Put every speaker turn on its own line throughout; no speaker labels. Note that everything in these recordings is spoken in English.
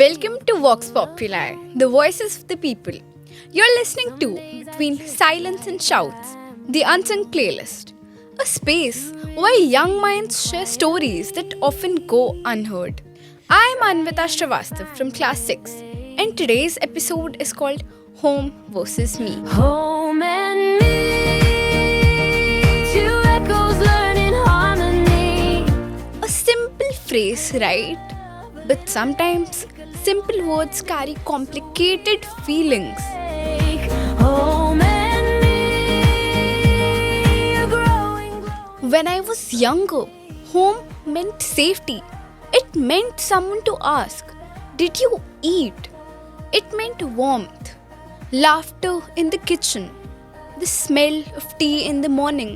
Welcome to Vox Populi, the voices of the people. You're listening to Between Silence and Shouts, the Unsung Playlist, a space where young minds share stories that often go unheard. I'm Anvita Shrivastava from Class 6, and today's episode is called Home versus Me.
Home and me, two echoes learning harmony.
A simple phrase, right? But sometimes simple words carry complicated feelings.
Home and me, a growing.
When I was younger, home meant safety. It meant someone to ask, "Did you eat?" It meant warmth, laughter in the kitchen, the smell of tea in the morning,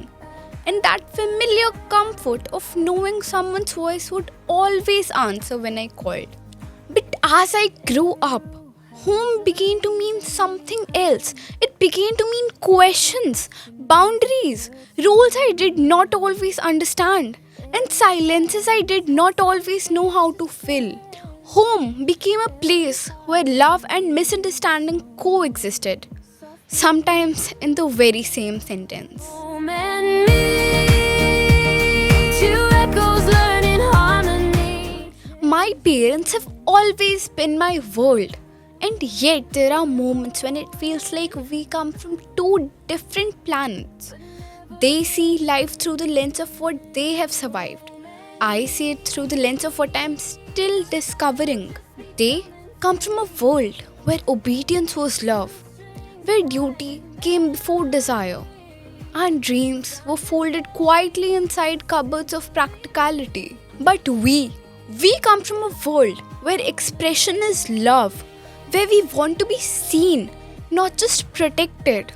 and that familiar comfort of knowing someone's voice would always answer when I called. But as I grew up, home began to mean something else. It began to mean questions, boundaries, roles I did not always understand, and silences I did not always know how to fill. Home became a place where love and misunderstanding coexisted, sometimes in the very same sentence.
Home and me, two echoes learning harmony.
My parents have always been my world, and yet there are moments when it feels like we come from two different planets. They see life through the lens of what they have survived. I see it through the lens of what I am still discovering. They come from a world where obedience was love, where duty came before desire, and dreams were folded quietly inside cupboards of practicality. But we come from a world where expression is love, where we want to be seen, not just protected,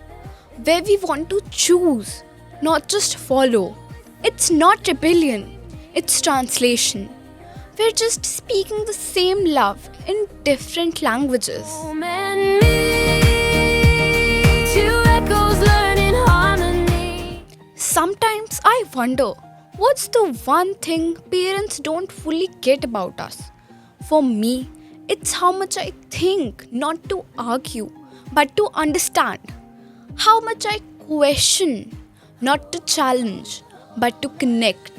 where we want to choose, not just follow. It's not rebellion, it's translation. We're just speaking the same love in different languages.
Home and me, two echoes learning harmony.
Sometimes I wonder, what's the one thing parents don't fully get about us? For me, it's how much I think, not to argue, but to understand. How much I question, not to challenge, but to connect.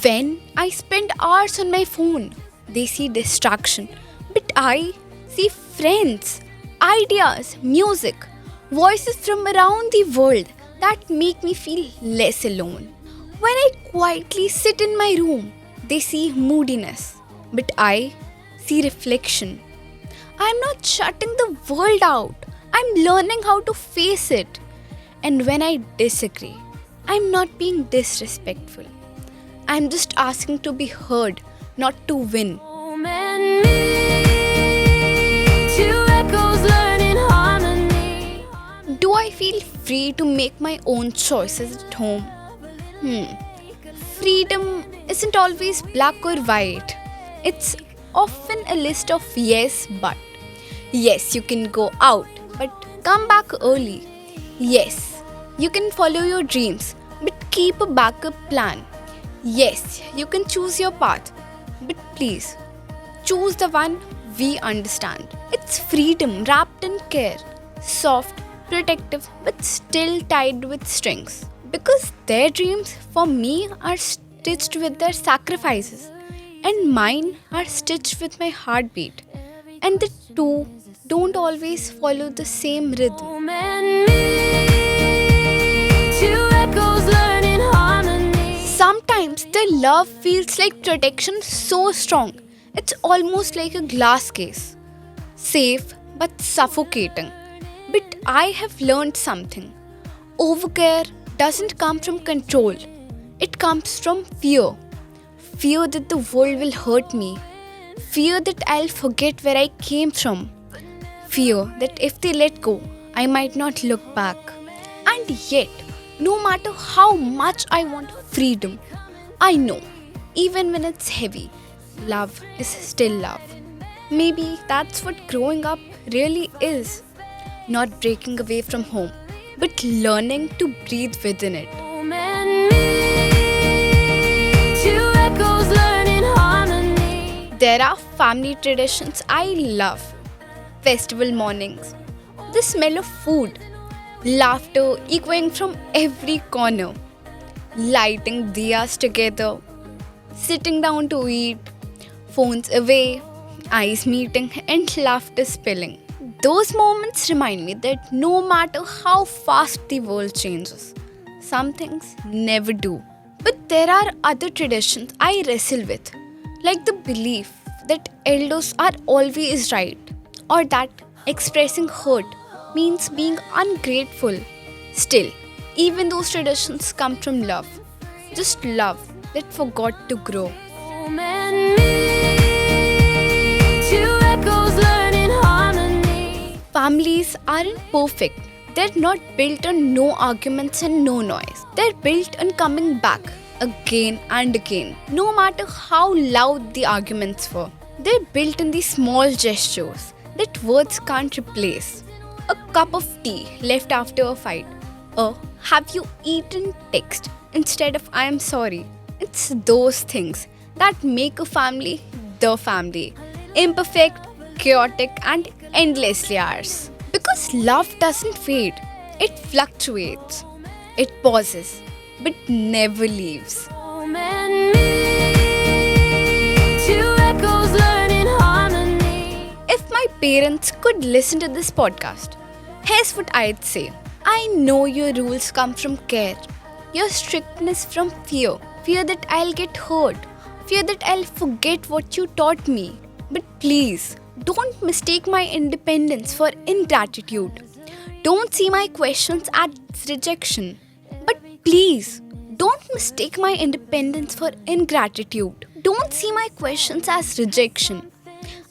When I spend hours on my phone, they see distraction, but I see friends, ideas, music, voices from around the world that make me feel less alone. When I quietly sit in my room, they see moodiness, but I see reflection. I'm not shutting the world out, I'm learning how to face it. And when I disagree, I'm not being disrespectful. I'm just asking to be heard, not to win.
Home and me, two echoes learning harmony.
Do I feel free to make my own choices at home? Freedom isn't always black or white. It's often a list of yes, but. Yes, you can go out, but come back early. Yes, you can follow your dreams, but keep a backup plan. Yes, you can choose your path, but please, choose the one we understand. It's freedom wrapped in care, soft, protective, but still tied with strings. Because their dreams for me are stitched with their sacrifices, and mine are stitched with my heartbeat. And the two don't always follow the same rhythm.
Home and me, two echoes learning harmony.
Sometimes the love feels like protection so strong, it's almost like a glass case. Safe but suffocating. But I have learned something. Overcare doesn't come from control, it comes from fear. Fear that the world will hurt me. Fear that I'll forget where I came from. Fear that if they let go, I might not look back. And yet, no matter how much I want freedom, I know, even when it's heavy, love is still love. Maybe that's what growing up really is. Not breaking away from home, but learning to breathe within it.
Home and me, two echoes learning harmony.
There are family traditions I love. Festival mornings, the smell of food, laughter echoing from every corner, lighting diyas together, sitting down to eat, phones away, eyes meeting, and laughter spilling. Those moments remind me that no matter how fast the world changes, some things never do. But there are other traditions I wrestle with, like the belief that elders are always right, or that expressing hurt means being ungrateful. Still, even those traditions come from love, just love that forgot to grow.
Home and me, two echoes learning harmony.
Families aren't perfect. They're not built on no arguments and no noise. They're built on coming back again and again, no matter how loud the arguments were. They're built in the small gestures that words can't replace. A cup of tea left after a fight. A have you eaten text instead of I am sorry. It's those things that make a family the family. Imperfect, chaotic, and endlessly ours. Because love doesn't fade, it fluctuates. It pauses, but never leaves.
Home and me, two echoes learning harmony.
If my parents could listen to this podcast, here's what I'd say. I know your rules come from care, your strictness from fear. Fear that I'll get hurt, fear that I'll forget what you taught me. But please, don't mistake my independence for ingratitude. Don't see my questions as rejection. But please, don't mistake my independence for ingratitude. Don't see my questions as rejection.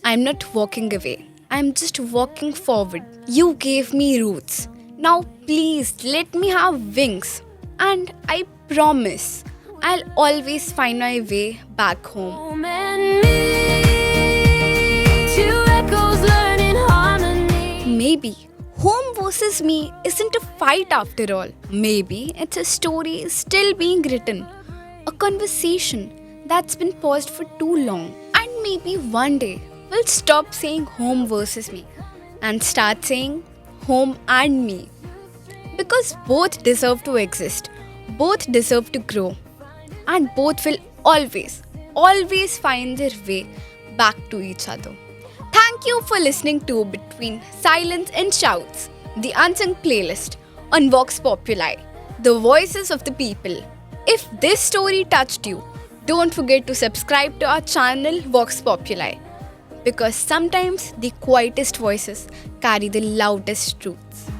I'm not walking away. I'm just walking forward. You gave me roots. Now please let me have wings. And I promise I'll always find my way back home.
Home and me, two echoes learning harmony.
Maybe home versus me isn't a fight after all. Maybe it's a story still being written, a conversation that's been paused for too long. And maybe one day we'll stop saying home versus me and start saying home and me. Because both deserve to exist, both deserve to grow, and both will always find their way back to each other. Thank you for listening to Between Silence and Shouts, the unsung playlist on Vox Populi, the voices of the people. If this story touched you, don't forget to subscribe to our channel Vox Populi, because sometimes the quietest voices carry the loudest truths.